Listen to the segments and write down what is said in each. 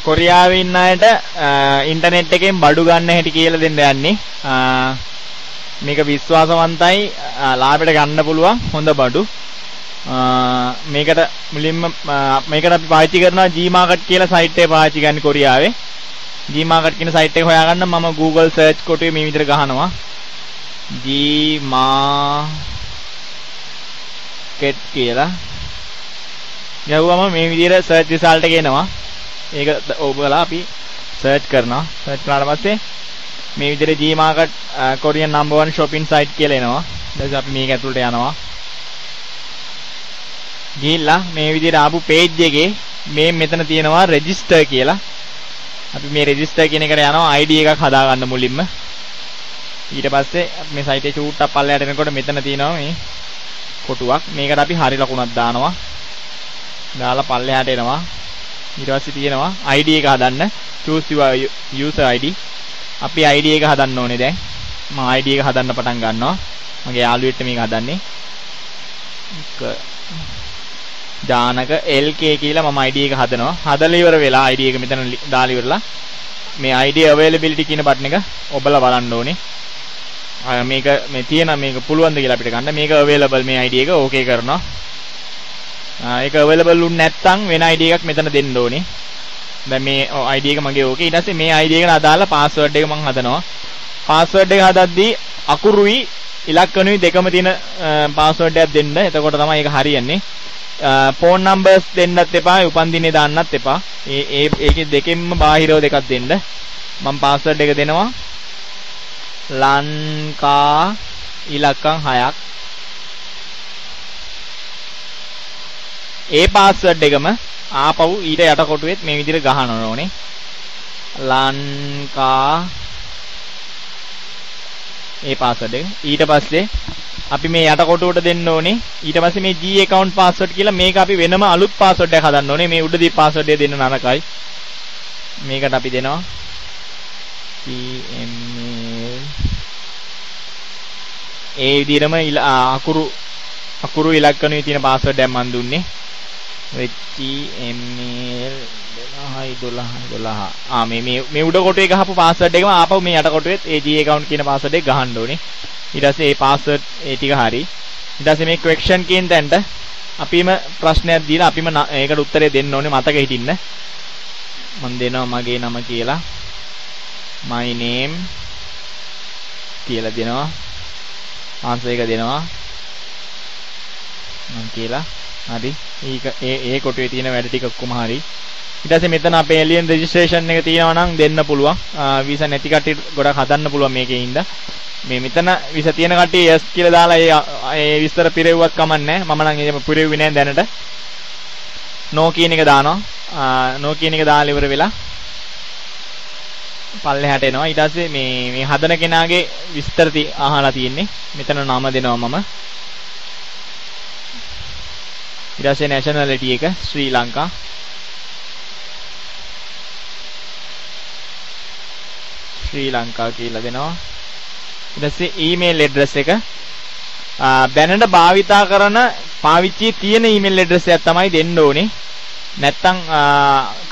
කොරියාවේ ඉන්න අයට ඉන්ටර්නෙට් එකෙන් බඩු ගන්න හැටි කියලා දෙන්න යන්නේ. මේක විශ්වාසවන්තයි, ලාභයට ගන්න පුළුවන් හොඳ බඩු. මේකට මුලින්ම මේකට අපි පාවිච්චි කරනවා Gmarket කියලා සයිට් එක පාවිච්චි කරන්නේ කොරියාවේ. Gmarket කියන සයිට් එක හොයාගන්න මම Google search කොටුවේ මේ විදිහට ගහනවා. Gmarket කියලා. ගහුවම මේ විදිහට search result එක එනවා. ඒක ඔබලා අපි search කරනවා. search කරාට පස්සේ මේ විදිහට Gmarket Korean number 1 shopping site කියලා එනවා. ඊට පස්සේ අපි මේක ඇතුළට යනවා. ගිහිල්ලා මේ විදිහට ආපු page එකේ මේ මෙතන තියෙනවා register කියලා. අපි මේ register කියන එකට යනවා ID එකක් හදාගන්න මුලින්ම. ඊට පස්සේ මේ site එක චූට්ටක් පල්ලයට එනකොට මෙතන තියෙනවා මේ කොටුවක්. මේකට අපි හරි ලකුණක් දානවා. දාලා පල්ලයට එනවා. ඊට පස්සේ තියෙනවා ID එක හදන්න. choose your user ID. අපි ID එක හදන්න ඕනේ දැන්. මම ID එක හදන්න පටන් ගන්නවා. මගේ යාළුවෙක්ට මේක හදන්නේ. ජානක LK කියලා මම ID එක හදනවා. හදලා ඉවර වෙලා ID එක මෙතන දාලා ඉවරලා මේ ID availability කියන බටන් එක ඔබලා බලන්න ඕනේ. මේක මේ තියෙන මේක පුළුවන්ද කියලා අපිට ගන්න. මේක available මේ ID එක ඕකේ කරනවා. ඒක available වුනේ නැත්නම් වෙන ID එකක් මෙතන දෙන්න ඕනේ. දැන් මේ ID එක මගේ ඕකේ. ඊට පස්සේ මේ ID එකට අදාළ password එක මම හදනවා. password එක හදද්දී අකුරුයි ඉලක්කණුයි දෙකම තියෙන password එකක් දෙන්න. එතකොට තමයි ඒක හරියන්නේ. phone numbers දෙන්නත් එපා, උපන්දිනේ දාන්නත් එපා. ඒකේ දෙකෙන්ම බාහිරව දෙකක් දෙන්න. මම password එක දෙනවා. ලංකා ඉලක්කම් 6ක්. ඒ password එකම ආපහු ඊට යට කොටුවෙත් මේ විදිහට ගහන්න ඕනේ. ලංකා ඒ password එක. ඊට පස්සේ අපි මේ යට කොටුවට දෙන්න ඕනේ. ඊට පස්සේ මේ G account password කියලා මේක අපි වෙනම අලුත් password එකක් හදන්න ඕනේ. මේ උඩදී password එක දෙන්න නරකයි. මේකට අපි දෙනවා email. ඒ විදිහටම අකුරු ඉලක්කණුවේ තියෙන password එකක් මම දුන්නේ. email 12 මේ උඩ කොටුවේ ගහපු password එකම ආපහු මේ යට කොටුවෙත් ඒ G account කියන password එක ගහන්න ඕනේ. ඊට පස්සේ මේ password ඒ ටික හරි. ඊට පස්සේ මේ question කියන තැනට අපිම ප්‍රශ්නයක් දීලා අපිම ඒකට උත්තරේ දෙන්න ඕනේ මතක හිටින්න. මම දෙනවා මගේ නම කියලා. my name කියලා දෙනවා. answer එක දෙනවා. මම කියලා. හරි. ඒ කොටුවේ තියෙන වැඩ ටික ඔක්කොම හරි. ඊට පස්සේ මෙතන අපේ alien registration එක තියෙනවා නම් දෙන්න පුළුවන්. visa නැති කට්ටිය ගොඩක් හදන්න පුළුවන් මේකේ ඉඳලා. මේ මෙතන visa තියෙන කට්ටිය yes කියලා දාලා ඒ විස්තර පිරෙව්වත් කමන්නේ නැහැ. මම නම් එහෙම පිරෙව්වේ නැහැ දැනට. no කියන එක දානවා. no කියන එක දාලා ඉවර වෙලා පල්ලෙහාට එනවා. ඊට පස්සේ මේ හදන කෙනාගේ විස්තර අහලා තියෙන්නේ. මෙතන නම දෙනවා මම. ඊට පස්සේ nationality එක ශ්‍රී ලංකා. ශ්‍රී ලංකා කියලා දෙනවා. ඊට පස්සේ email address එක දැනට භාවිතා කරන පාවිච්චි තියෙන email address එකක් තමයි දෙන්න ඕනේ. නැත්තම්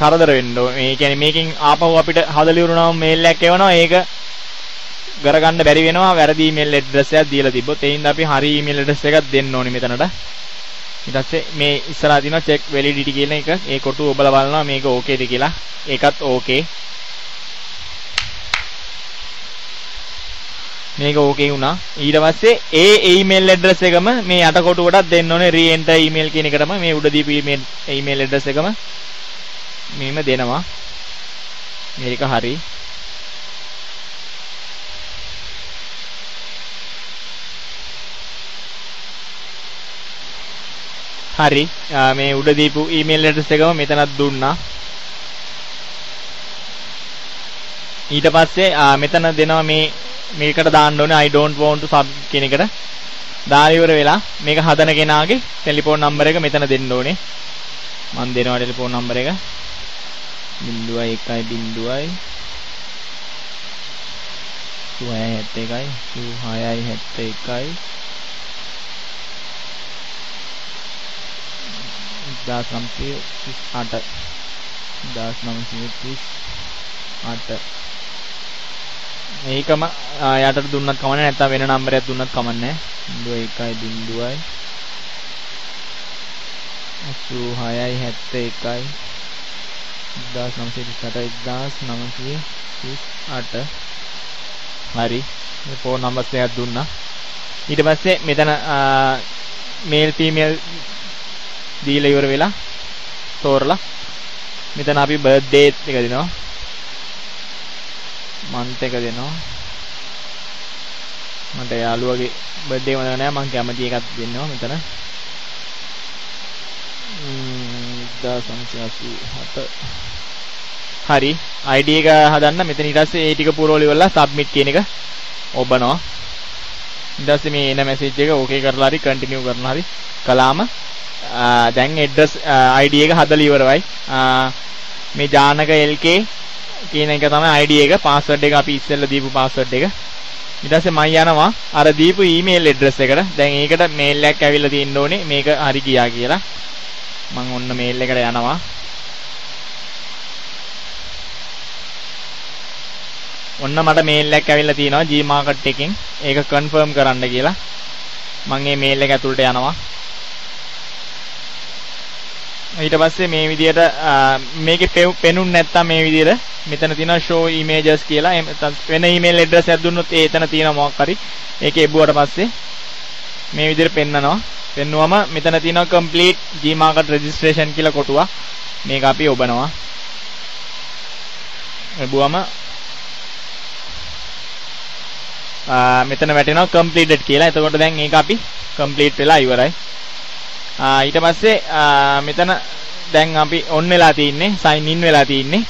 කරදර වෙන්න ඕනේ. ඒ කියන්නේ මේකෙන් ආපහු අපිට හදලා ඉවරනම mail එකක් එවනවා. ඒක කරගන්න බැරි වෙනවා වැරදි email address එකක් දීලා තිබ්බොත්. ඒ හින්දා අපි හරි email address එකක් දෙන්න ඕනේ මෙතනට. ඊට පස්සේ මේ ඉස්සරහා තියෙනවා check validity කියන එක. ඒ කොටුව ඔබලා බලනවා මේක ඕකේද කියලා. ඒකත් ඕකේ. මේක ඕකේ වුණා. ඊට පස්සේ ඒ email address එකම මේ යට කොටුවටත් දෙන්න ඕනේ re-enter email කියන එකටම මේ උඩ දීපු email address එකම මෙහෙම දෙනවා. මේක හරි. හරි. මේ උඩ දීපු email address එකම මෙතනත් දුන්නා. ඊට පස්සේ මෙතන දෙනවා මේකට දාන්න ඕනේ I don't want to sub කියන එකට. දාලා ඉවර වෙලා මේක හදන කෙනාගේ ටෙලිෆෝන් නම්බර් එක මෙතන දෙන්න ඕනේ. මම දෙනවා ටෙලිෆෝන් නම්බර් එක 01 0 671 0671 1938 1938 මේකම යටට දුන්නත් කමන්නේ නැත්නම් වෙන නම්බරයක් දුන්නත් කමන්නේ 0.1 86 1938 හරි මේ ෆෝන් නම්බර්ස් එකක් දුන්නා ඊට පස්සේ මෙතන මේල් ෆීමේල් දීලා ඉවර වෙලා තෝරලා මෙතන අපි බර්ත්ඩේ එක දෙනවා මන්ත් එක දෙනවා මට යාළුවගේ බර්ත්ඩේ මතක නැහැ මම කැමති එකක් දෙන්නවා මෙතන 1987 හරි ID එක හදන්න මෙතන ඊට පස්සේ ඒ ටික පුරවල ඉවරලා සබ්මිට් කියන එක ඔබනවා ඊට පස්සේ මේ එන මැසේජ් එක ඕකේ කරලා හරි කන්ටිනියු කරනවා හරි කලාම දැන් ඇඩ්‍රස් ID එක හදලා ඉවරයි මේ ජානක LK කියන එක තමයි ID එක පාස්වර්ඩ් එක අපි ඉස්සෙල්ලා දීපු පාස්වර්ඩ් එක ඊට පස්සේ මම යනවා අර දීපු ඊමේල් ඇඩ්‍රස් එකට දැන් ඒකට මේල් එකක් ඇවිල්ලා තියෙන්න ඕනේ මේක හරි ගියා කියලා මම ඔන්න මේල් එකට යනවා ඔන්න මට මේල් එකක් ඇවිල්ලා තියෙනවා Gmarket එකෙන් ඒක කන්ෆර්ම් කරන්න කියලා මම මේ මේල් එක ඇතුළට යනවා ඊට පස්සේ මේ විදියට මේකේ පෙනුන්නේ නැත්තම් මේ විදියට මෙතන තියෙනවා show images කියලා වෙන email address එකක් දුන්නොත් ඒ එතන තියෙන මොකක් හරි ඒක එබුවට පස්සේ මේ විදියට පෙන්නනවා පෙන්නුවම මෙතන තියෙනවා complete Gmarket registration කියලා කොටුවක් මේක අපි ඔබනවා එබුවම මෙතන වැටෙනවා completed කියලා එතකොට දැන් මේක අපි complete වෙලා ඉවරයි ඊට පස්සේ මෙතන දැන් අපි on වෙලා තින්නේ sign in වෙලා තින්නේ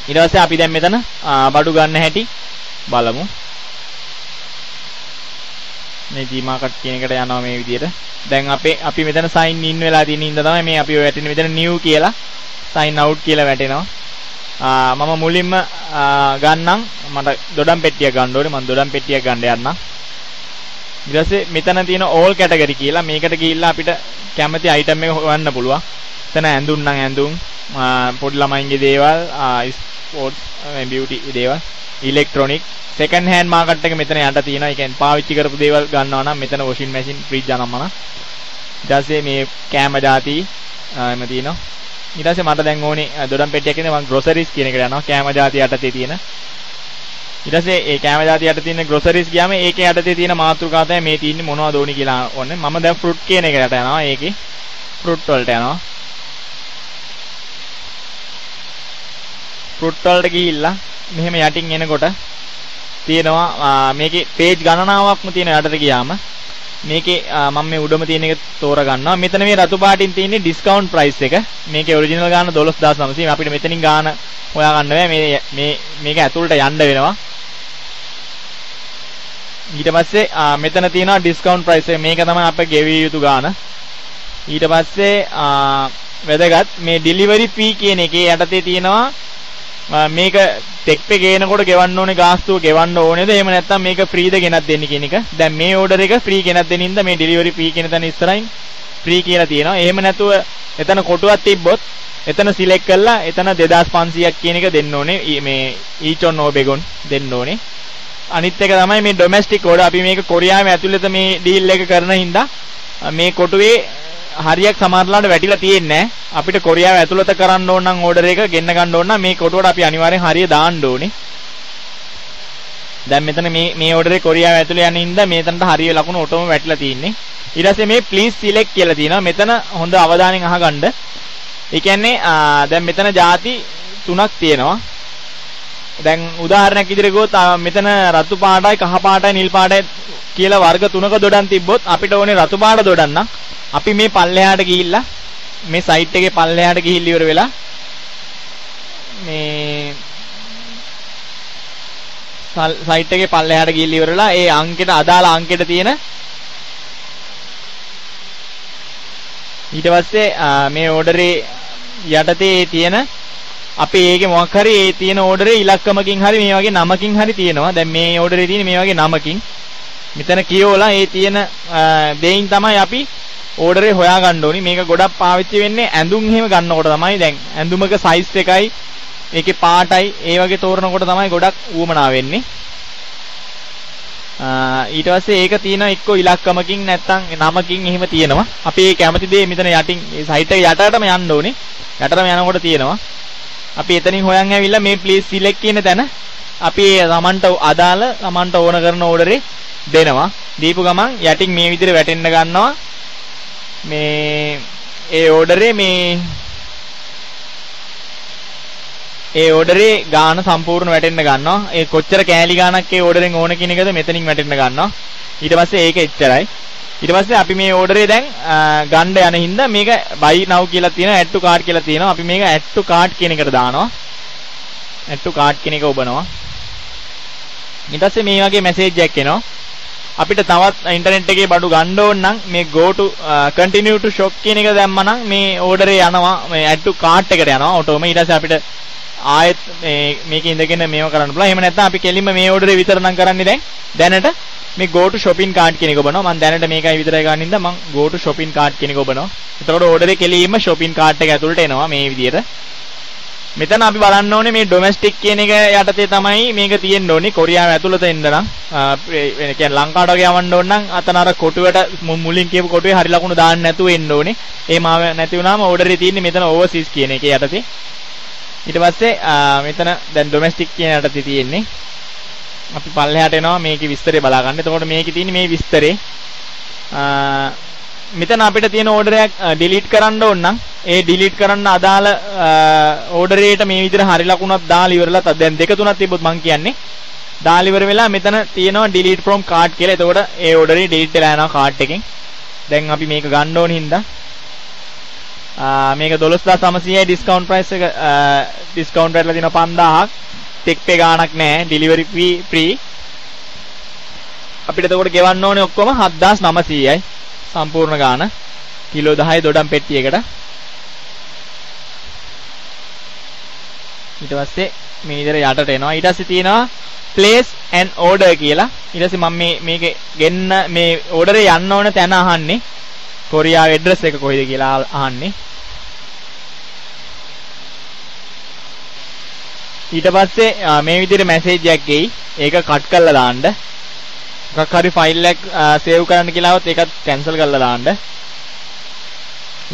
ඊට පස්සේ අපි දැන් මෙතන බඩු ගන්න හැටි බලමු මේ Gmarket කියන එකට යනවා මේ විදියට දැන් අපි මෙතන sign in වෙලා තියෙන ඉඳ තමයි මේ අපි ඔය වැටෙන මෙතන new කියලා sign out කියලා වැටෙනවා මම මුලින්ම ගන්නම් මට දොඩම් පෙට්ටියක් ගන්න ඕනේ මම දොඩම් පෙට්ටියක් ගන්න යන්නම් ඊට පස්සේ මෙතන තියෙන all category කියලා මේකට ගිහිල්ලා අපිට කැමති item එක හොයන්න පුළුවන්. එතන ඇඳුම් නම් ඇඳුම්, පොඩි ළමයින්ගේ දේවල්, sports, beauty දේවල්, electronic, second hand market එක මෙතන යට තියෙනවා. ඒ කියන්නේ පාවිච්චි කරපු දේවල් ගන්නවා නම් මෙතන washing machine, fridge අනම්මන. ඊට පස්සේ මේ කෑම ಜಾති එම තියෙනවා. ඊට පස්සේ මට දැන් ඕනේ දොඩම් පෙට්ටියක් ඉන්නේ මම groceries කියන එකට යනවා. කෑම ಜಾති යටතේ තියෙන ඊට පස්සේ ඒ කැම જાති යට තියෙන ග්‍රොසරිස් ගියාම ඒකේ යටතේ තියෙන මාතෘකාව තමයි මේ තියෙන්නේ මොනවද ඕනි කියලා ඕනේ. මම දැන් ෆෘට් කියන එකට යනවා. ඒකේ ෆෘට් වලට යනවා. ෆෘට් වලට ගිහිල්ලා මෙහෙම යටින් එනකොට තියෙනවා මේකේ පේජ් ගණනාවක්ම තියෙන යටට ගියාම මේකේ මම මේ උඩම තියෙන එක තෝරා ගන්නවා. මෙතන මේ රතු පාටින් තියෙන්නේ ඩිස්කවුන්ට් ප්‍රයිස් එක. මේකේ ඔරිජිනල් ගාන 12900. අපිට මෙතනින් ගාන හොයා ගන්න බෑ. මේක ඇතුළට යන්න වෙනවා. ඊට පස්සේ මෙතන තියෙනවා ඩිස්කවුන්ට් ප්‍රයිස් එක. මේක තමයි අපේ ගෙවිය යුතු ගාන. ඊට පස්සේ වැදගත් මේ ඩෙලිවරි ෆී කියන එකේ යටතේ තියෙනවා මේක ටෙක්පේ ගේනකොට ගෙවන්න ඕනේ ගාස්තුව ගෙවන්න ඕනේද එහෙම නැත්නම් මේක ෆ්‍රීද ගෙනත් දෙන්න කියන එක. දැන් මේ ඕඩර් එක ෆ්‍රී ගෙනත් දෙන්න ඉඳ මේ ඩෙලිවරි ෆී කියන තැන ඉස්සරහින් ෆ්‍රී කියලා තියෙනවා. එහෙම නැතුව එතන කොටුවක් තිබ්බොත් එතන සිලෙක්ට් කරලා එතන 2500ක් කියන එක දෙන්න ඕනේ. මේ each on no begon දෙන්න ඕනේ. අනිත් එක තමයි මේ ඩොමෙස්ටික් ඕඩර්. අපි මේක කොරියාවේ ඇතුළත මේ ඩීල් එක කරන හින්දා මේ කොටුවේ හරියක් සමහරලාට වැටිලා තියෙන්නේ නැහැ. අපිට කොරියාව ඇතුළත කරන්න ඕන නම් ඕඩර් එක ගෙන්න ගන්න ඕන නම් මේ කොටුවට අපි අනිවාර්යෙන් හරිය දාන්න ඕනේ. දැන් මෙතන මේ ඕඩරේ කොරියාව ඇතුළේ යන හින්දා මේතනට හරිය ලකුණු ඔටෝම වැටිලා තියෙන්නේ. ඊට පස්සේ මේ please select කියලා තියෙනවා. මෙතන හොඳ අවධානයෙන් අහගන්න. ඒ කියන්නේ දැන් මෙතන ಜಾති තුනක් තියෙනවා. දැන් උදාහරණයක් විදිහට ගියොත් මෙතන රතු පාටයි කහ පාටයි නිල් පාටයි කියලා වර්ග තුනක දොඩම් තිබ්බොත් අපිට ඕනේ රතු පාට දොඩම් නම් අපි මේ පල්ලෙහාට ගිහිල්ලා මේ සයිට් එකේ පල්ලෙහාට ගිහිල්ලා ඉවර වෙලා මේ සයිට් එකේ පල්ලෙහාට ගිහිල්ලා ඉවර වෙලා ඒ අංකෙට අදාළ අංකෙට තියෙන ඊට පස්සේ මේ ඕඩරේ යටතේ තියෙන අපි ඒකේ මොකක් හරි ඒ තියෙන ඕඩරේ ඉලක්කමකින් හරි මේ වගේ නමකින් හරි තියෙනවා. දැන් මේ ඕඩරේ තියෙන මේ වගේ නමකින් මෙතන කියෝලා ඒ තියෙන දෙයින් තමයි අපි ඕඩරේ හොයා ගන්න ඕනි. මේක ගොඩක් පාවිච්චි වෙන්නේ ඇඳුම් එහෙම ගන්නකොට තමයි. දැන් ඇඳුමක සයිස් එකයි ඒකේ පාටයි ඒ වගේ තෝරනකොට තමයි ගොඩක් ඌමනා වෙන්නේ. ඊට පස්සේ ඒක තියෙනවා එක්ක ඉලක්කමකින් නැත්නම් නමකින් එහෙම තියෙනවා. අපි ඒ කැමති දේ මෙතන යටින් ඒ සයිට් එක යටටම යන්න ඕනේ. යටටම යනකොට තියෙනවා. අපි එතනින් හොයන් ඇවිල්ලා මේ ප්ලීස් සිලෙක්ට් කියන තැන අපි තමන්ට අදාළ තමන්ට ඕන කරන ඕඩරේ දෙනවා. දීපු ගමන් යටින් මේ විදිහට වැටෙන්න ගන්නවා. මේ ඒ ඕඩරේ ගාන සම්පූර්ණ වැටෙන්න ගන්නවා. ඒ කොච්චර කෑලි ගානක් ඒ ඕඩරෙන් ඕන කියන එකද මෙතනින් වැටෙන්න ගන්නවා. ඊට පස්සේ ඒක එච්චරයි. ඊට පස්සේ අපි මේ ඕඩරේ දැන් ගන්න යන හින්දා මේක buy now කියලා තියෙනවා, add to cart කියලා තියෙනවා. අපි මේක add to cart කියන එකට දානවා. add to cart කියන එක ඔබනවා. ඊට පස්සේ මේ වගේ මැසේජ් එකක් එනවා. අපිට තවත් ඉන්ටර්නෙට් එකේ බඩු ගන්න ඕන නම් මේ go to continue to shop කියන එක දැම්මනම් මේ ඕඩරේ යනවා, මේ add to cart එකට යනවා ඔටෝම. ඊට පස්සේ අපිට ආයෙත් මේකේ ඉඳගෙන මේව කරන්න පුළුවන්. එහෙම නැත්නම් අපි කෙලින්ම මේ ඕඩරේ විතර නම් කරන්නේ දැනට මේ go to shopping cart කියන එක ඔබනවා. මම දැනට මේකයි විතරයි ගන්න ඉඳන් මම go to shopping cart කියන එක ඔබනවා. එතකොට ඕඩරේ කෙලින්ම shopping cart එක ඇතුළට එනවා මේ විදිහට. මෙතන අපි බලන්න ඕනේ මේ ඩොමෙස්ටික් කියන එක යටතේ තමයි මේක තියෙන්න ඕනේ. කොරියාව ඇතුළත එන්න නම් කියන්නේ ලංකාවට වගේ යවන්න ඕන නම් අතන අර කොටුවට මුලින් කියපු කොටුවේ හරි ලකුණු දාන්න නැතුව එන්න ඕනේ. එහෙම නැති වුණාම ඕඩරේ තියෙන්නේ මෙතන ඕවර්සීස් කියන එකේ යටතේ. ඊට පස්සේ මෙතන දැන් ඩොමෙස්ටික් කියන යටතේ තියෙන්නේ. අපි පල්ලෙහාට එනවා මේකේ විස්තරය බලා ගන්න. එතකොට මේකේ තියෙන්නේ මේ විස්තරේ. මෙතන අපිට තියෙන ඕඩරයක් ඩිලීට් කරන්න ඕන නම් ඒ ඩිලීට් කරන්න අදාළ ඕඩරේට මේ විදිහට හරි ලකුණක් දාලා ඉවරලා දැන් දෙක තුනක් තිබ්බොත් මං කියන්නේ දාලා ඉවර වෙලා මෙතන තියෙනවා delete from cart කියලා. එතකොට ඒ ඕඩරේ delete වෙලා යනවා cart එකෙන්. දැන් අපි මේක ගන්න ඕන හින්දා මේක 12900යි ඩිස්කවුන්ට් ප්‍රයිස් එක ඩිස්කවුන්ට් රේට්ලා තියෙනවා 5000ක්. ටෙක් පේ ගාණක් නැහැ. Delivery free. අපිට එතකොට ගෙවන්න ඕනේ ඔක්කොම 7900යි. සම්පූර්ණ ගාන කිලෝ 10 දොඩම් පෙට්ටියකට. ඊට පස්සේ මේ විදිහට යටට එනවා. ඊට පස්සේ තියෙනවා place an order කියලා. ඊට පස්සේ මම මේක ගෙන්න මේ ඕඩරේ යන්න ඕන තැන අහන්නේ. කොරියාවේ ඇඩ්‍රස් එක කොහෙද කියලා අහන්නේ. ඊට පස්සේ මේ විදිහට මැසේජ් එකක් එයි. ඒක කට් කරලා දාන්න. මොකක් හරි ෆයිල් එකක් සේව් කරන්න කියලා આવොත් ඒකත් කැන්සල් කරලා දාන්න.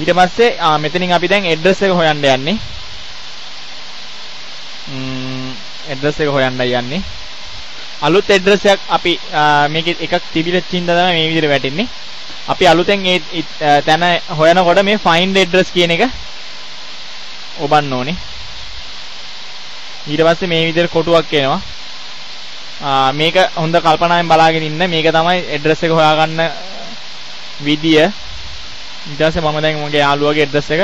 ඊට පස්සේ මෙතනින් අපි දැන් ඇඩ්‍රස් එක හොයන්න යන්නේ. ඇඩ්‍රස් එක හොයන්නයි යන්නේ. අලුත් ඇඩ්‍රස් එකක් අපි මේකේ එකක් තිබිලා තින්දා තමයි මේ විදිහට වැටෙන්නේ. අපි අලුතෙන් ඒ තැන හොයනකොට මේ find address කියන එක ඔබන්න ඕනේ. ඊට පස්සේ මේ විදිහට කොටුවක් එනවා. මේක හොඳ කල්පනාවෙන් බලාගෙන ඉන්න. මේක තමයි ඇඩ්‍රස් එක හොයාගන්න විදිය. ඊට පස්සේ මම දැන් මගේ යාළුවාගේ ඇඩ්‍රස් එක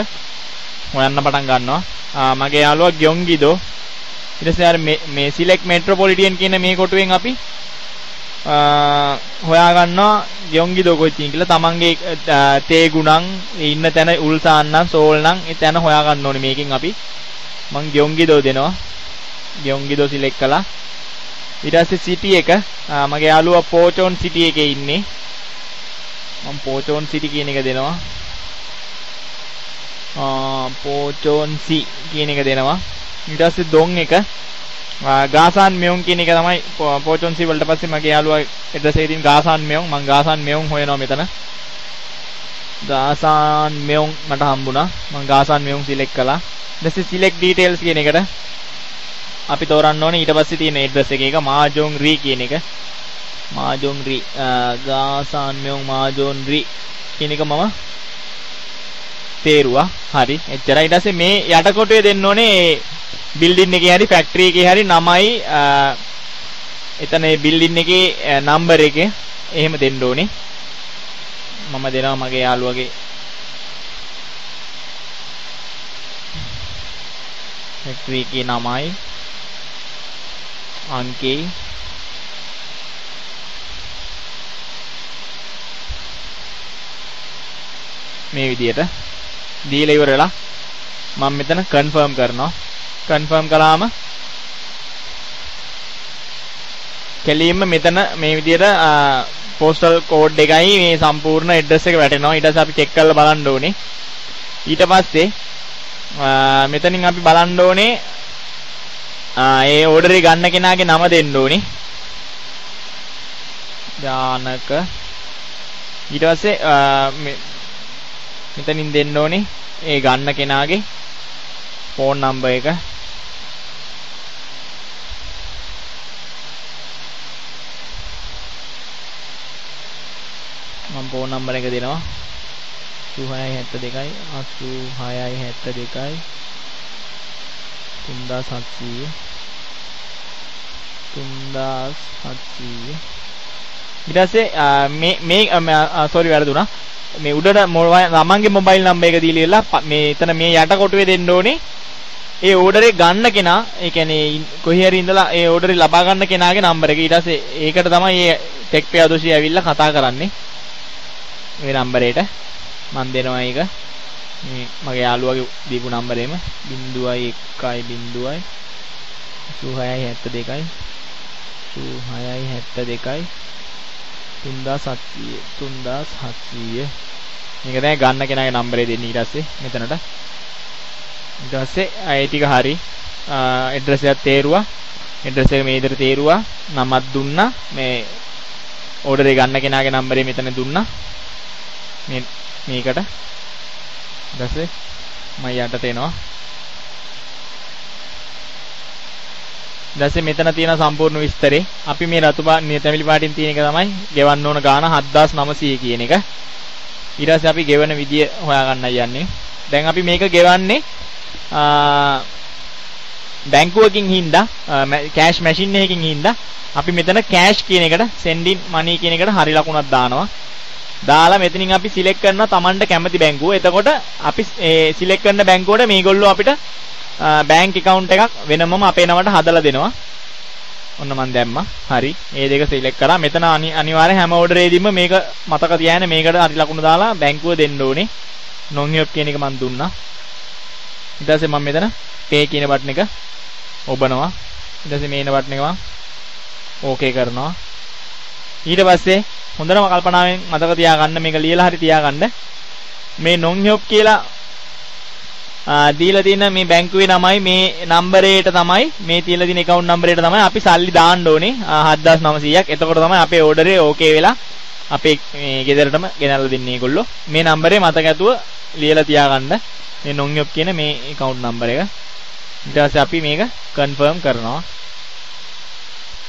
හොයන්න පටන් ගන්නවා. මගේ යාළුවා ග්යොන්ගිදෝ. ඊට පස්සේ අර මේ select metropolitan කියන මේ කොටුවෙන් අපි හොයාගන්නවා ග්යොන්ගිදෝ කොච්චින් කියලා. තමන්ගේ තේගුණන් ඉන්න තැන උල්සාන්නම් සෝල්නම් ඒ තැන හොයාගන්න ඕනේ මේකෙන් අපි. මං ග්යොන්ගිදෝ දෙනවා. ග්යොන්ගිදෝ select කළා. ඊට පස්සේ සිටි එක මගේ යාළුවා පෝචොන් සිටි එකේ ඉන්නේ. මම පෝචොන් සිටි කියන එක දෙනවා. පෝචොන් සි කියන එක දෙනවා. ඊට පස්සේ දොන් එක ගාසාන් මෙයොන් කියන එක තමයි පෝචොන් සි වලට පස්සේ මගේ යාළුවා ඇඩ්‍රස් එකේ තියෙන ගාසාන් මෙයොන්. මම ගාසාන් මෙයොන් හොයනවා මෙතන. ගාසාන් මෙයොන් මට හම්බුණා. මම ගාසාන් මෙයොන් සිලෙක්ට් කළා. ඊට පස්සේ select details කියන එකට අපි තෝරන්න ඕනේ. ඊට පස්සේ තියෙන ඇඩ්‍රස් එක මාජොන් රී කියන එක. මාජොන් රී ගාසාන් මෙයොන් මාජොන් රී කියන එක මම තේරුවා. හරි. එච්චරයි. ඊට පස්සේ මේ යට කොටුවේ දෙන්න ඕනේ බිල්ඩින් එකේ හරි ෆැක්ටරි එකේ හරි නමයි එතන මේ බිල්ඩින් එකේ නම්බර් එක එහෙම දෙන්න ඕනේ. මම දෙනවා මගේ යාළුවගේ ෆැක්ටරි එකේ නමයි අංකේ මේ විදියට දීලා ඉවරලා මම මෙතන කන්ෆර්ම් කරනවා. කන්ෆර්ම් කළාම කෙලින්ම මෙතන මේ විදියට postal code එකයි මේ සම්පූර්ණ address එක වැටෙනවා. ඊට පස්සේ අපි check කරලා බලන්න ඕනේ. ඊට පස්සේ මෙතනින් අපි බලන්න ඕනේ ඒ order එක ගන්න කෙනාගේ නම දෙන්න ඕනේ. දානක ඊට පස්සේ මෙතනින් දෙන්න ඕනේ ඒ ගන්න කෙනාගේ phone number එක. මම phone number එක දෙනවා 8672 8672 3700 3700. ඊට පස්සේ මේ sorry වැරදුනා. මේ උඩට ළමංගේ මොබයිල් නම්බර් එක දීලා ඉවරලා මේ එතන මේ යට කොටුවේ දෙන්න ඕනේ. ඒ ඕඩර් එක ගන්න කෙනා, ඒ කියන්නේ කොහේ හරි ඉඳලා ඒ ඕඩර් එක ලබා ගන්න කෙනාගේ නම්බර එක. ඊට පස්සේ ඒකට තමයි මේ ටෙක් පේ අදෝෂී ඇවිල්ලා කතා කරන්නේ. මේ නම්බරේට මම දෙනවා ඒක. මේ මගේ යාළුවාගේ දීපු නම්බරේම 01 0 8672 3672 3700. මේක තමයි ගන්න කෙනාගේ නම්බරේ දෙන්නේ ඊට පස්සේ මෙතනට. ඊට පස්සේ ඒ ටික හරි ඇඩ්‍රස් එකක් තේරුවා. ඇඩ්‍රස් එක මේ විදිහට තේරුවා. නමක් දුන්නා. මේ ඕඩර් එක ගන්න කෙනාගේ නම්බරේ මෙතන දුන්නා. මේකට. ඊට පස්සේ මම යටට එනවා. දැන් මෙතන තියෙන සම්පූර්ණ විස්තරේ අපි මේ රතු තැඹිලි පාටින් තියෙන එක තමයි ගෙවන්න ඕන ගාණ 7900 කියන එක. ඊට පස්සේ අපි ගෙවන විදිය හොයාගන්නයි යන්නේ. දැන් අපි මේක ගෙවන්නේ බැංකුවකින් හින්දා කෑෂ් මැෂින් එකකින් හින්දා අපි මෙතන කෑෂ් කියන එකට send in money කියන එකට හරි ලකුණක් දානවා. දාලා මෙතනින් අපි සිලෙක්ට් කරනවා Tamanට කැමති බැංකුව. එතකොට අපි සිලෙක්ට් කරන බැංකුවට මේගොල්ලෝ අපිට බැංක් account එකක් වෙනමම අපේ නමට හදලා දෙනවා. ඔන්න මම දැම්මා. හරි. මේ දෙක සිලෙක්ට් කරා. මෙතන අනිවාර්යෙන් හැම ඕඩර් එකෙදීම මේක මතක තියාගෙන මේකට හරි ලකුණු දාලා බැංකුව දෙන්න ඕනේ. non help කියන එක මම දුන්නා. ඊට පස්සේ මම මෙතන pay කියන බටන් එක ඔබනවා. ඊට පස්සේ මේන බටන් එක මම okay කරනවා. ඊට පස්සේ හොඳටම කල්පනාවෙන් මතක තියාගන්න මේක ලියලා හරි තියාගන්න. මේ non help කියලා දීලා තියෙන මේ බැංකුවේ නමයි මේ නම්බරේට තමයි මේ තියලා තියෙන account නම්බරේට තමයි අපි සල්ලි දාන්න ඕනේ 7900ක්. එතකොට තමයි අපේ ඕඩර් එක ඕකේ වෙලා අපේ මේ ගෙදරටම ගෙනල්ලා දෙන්නේ ඒගොල්ලෝ. මේ නම්බරේ මතක ඇතුව ලියලා තියාගන්න. මේ non help කියන මේ account නම්බර එක. ඊට පස්සේ අපි මේක confirm කරනවා.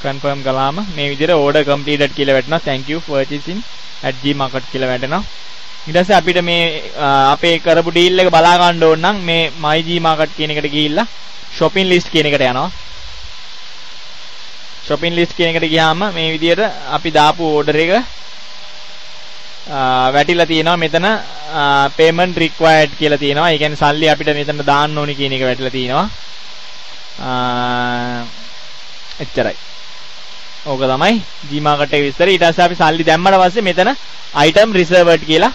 confirm කළාම මේ විදිහට order completed කියලා වැටෙනවා. thank you for purchasing at gmarket කියලා වැටෙනවා. ඊට පස්සේ අපිට මේ අපේ කරපු ඩීල් එක බලා ගන්න ඕන නම් මේ my gmarket කියන එකට ගිහිල්ලා shopping list කියන එකට යනවා. shopping list කියන එකට ගියාම මේ විදිහට අපි දාපු order එක වැටිලා තියෙනවා. මෙතන payment required කියලා තියෙනවා. ඒ කියන්නේ සල්ලි අපිට මෙතන දාන්න ඕනි කියන එක වැටිලා තියෙනවා. එච්චරයි. ඕක තමයි gmarket එකේ විස්තර. ඊට පස්සේ අපි සල්ලි දැම්මට පස්සේ මෙතන item reserved කියලා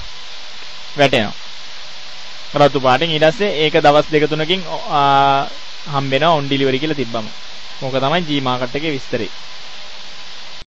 වැටෙනවා. රතු පාටින්. ඊට පස්සේ ඒක දවස් 2-3කින් හම්බ වෙනවා on delivery කියලා තිබ්බම. ඕක තමයි gmarket එකේ විස්තරේ.